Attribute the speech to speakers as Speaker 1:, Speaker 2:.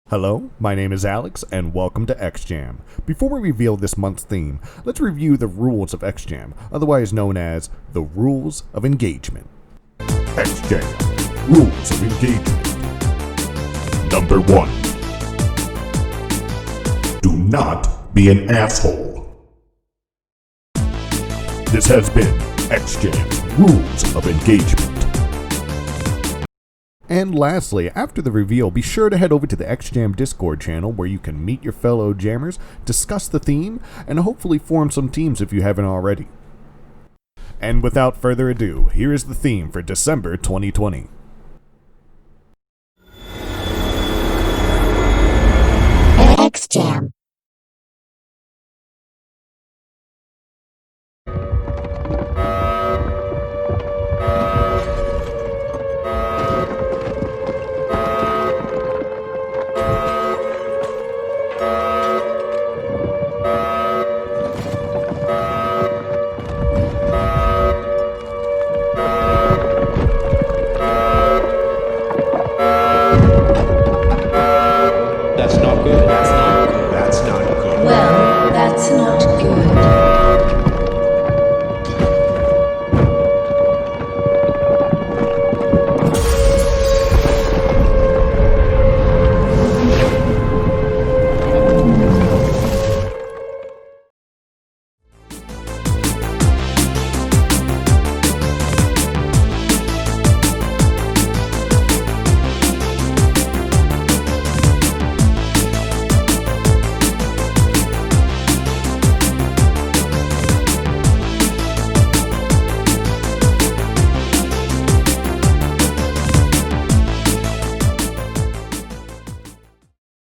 Speaker 1: Hello, my name is Alex, and welcome to xJam. Before we reveal this month's theme, let's review the rules of xJam, otherwise known as the Rules of Engagement. xJam, Rules of Engagement. Number 1. Do not be an asshole. This has been xJam's Rules of Engagement. And lastly, after the reveal, be sure to head over to the xJam Discord channel where you can meet your fellow jammers, discuss the theme, and hopefully form some teams if you haven't already. And without further ado, here is the theme for December 2020.